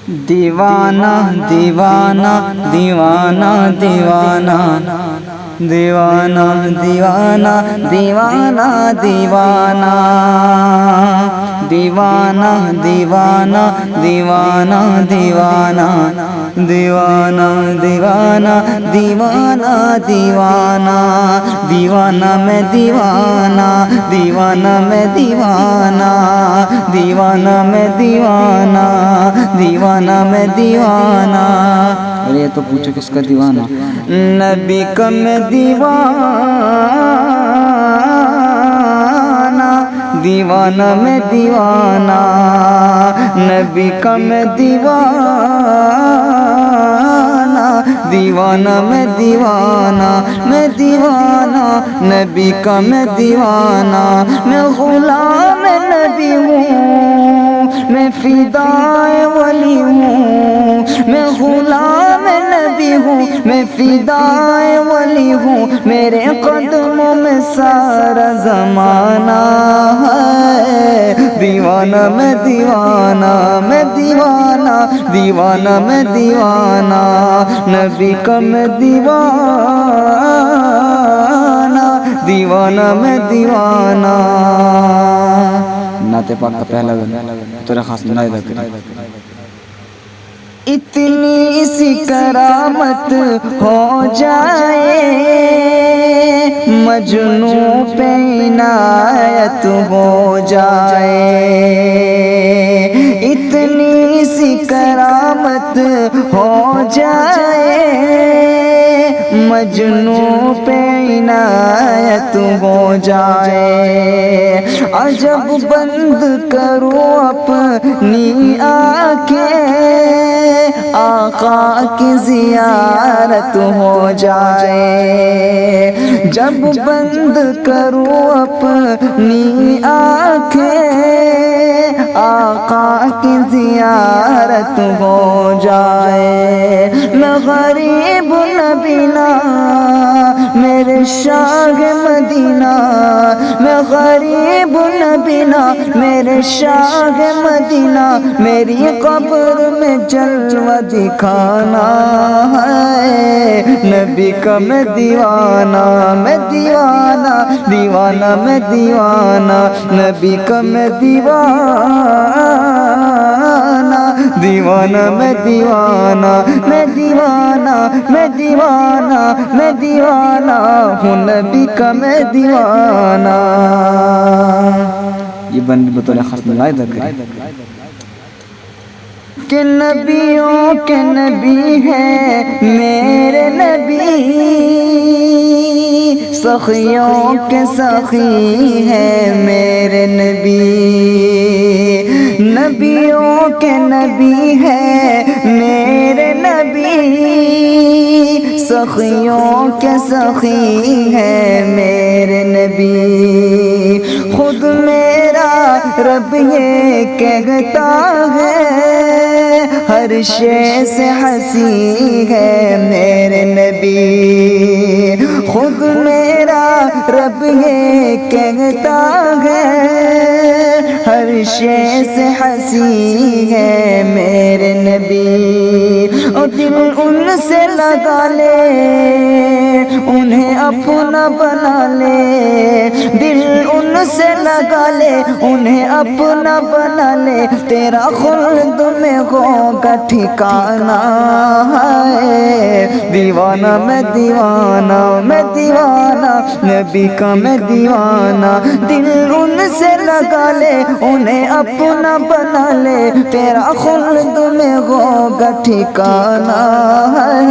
دیوانہ دیوانہ دیوانہ دیوانہ دیوانہ دیوانہ دیوانہ دیوانہ دیوانہ دیوانہ دیوانہ دیوانہ دیوانہ دیوانہ دیوانہ دیوانہ دیوانہ میں دیوانہ دیوانہ میں دیوانہ دیوانہ میں دیوانہ دیوانہ میں دیوانہ۔ اور یہ تو پوچھو کس کا دیوانہ؟ نبی کا میں دیوانہ دیوانہ میں دیوانہ، نبی کا میں دیوانہ دیوانہ میں دیوانہ، میں دیوانہ نبی کا میں دیوانہ، میں غلام نبی ہوں، میں فدائے ولی ہوں، میں غلام نبی ہوں، میں فدائے ولی ہوں، میرے قدموں میں سارا زمانہ ہے، دیوانہ میں دیوانہ، میں دیوانہ دیوانہ میں دیوانہ، نبی کا میں دیوانہ دیوانہ میں دیوانہ۔ نعت پاک کا پہلا طور خاص نائدہ کریں۔ اتنی سی کرامت ہو جائے، مجنوں پہ عنایت ہو جائے، اتنی سی کرامت ہو جائے، مجنوں پہ عنایت ہو جائے، عجب بند کروں اپنی آنکھیں، آقا کی زیارت ہو جائے، جب بند کروں اپنی آنکھیں، آقا کی زیارت ہو جائے، میں غریب نبینا میرے شاہ مدینہ، میں غریب نبینا میرے شاہ مدینہ، میری قبر میں جلوہ دکھانا ہے، نبی کا میں دیوانہ، میں دیوانہ دیوانہ میں دیوانہ، نبی کا میں دیوانہ دیوانہ میں دیوانہ، میں دیوانہ میں دیوانہ میں دیوانہ ہوں، نبی کا میں دیوانہ۔ یہ بند بطور خاص نائدہ کریں کہ نبیوں کے نبی ہیں میرے نبی، سخیوں کے سخی ہیں میرے نبی، نبیوں کے نبی ہیں میرے نبی، سخیوں کے سخی ہیں میرے نبی، خود میرا رب یہ کہتا ہے، ہر شے سے ہنسی ہے میرے نبی، خود میرا رب یہ کہتا ہے، ہر شے سے ہنسی ہے میرے نبی، اور دل ان سے لگا لے انہیں اپنا بنا لے، دل ان سے لگا لے انہیں اپنا بنا لے، تیرا خلد میں ہوگا ٹھکانہ ہے، دیوانہ میں دیوانہ، میں دیوانہ نبی کا میں دیوانہ، دل ان سے لگا لے انہیں اپنا بنا لے، تیرا خلد میں ہوگا ٹھکانہ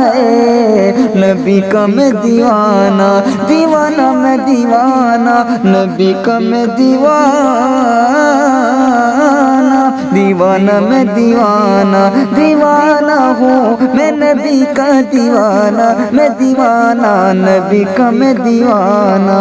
ہے، نبی کا میں دیوانہ، دیوانہ میں دیوانہ، نبی کا میں دیوانہ، دیوانہ میں دیوانہ، دیوانہ ہوں میں نبی کا دیوانہ، میں دیوانہ نبی کا میں دیوانہ۔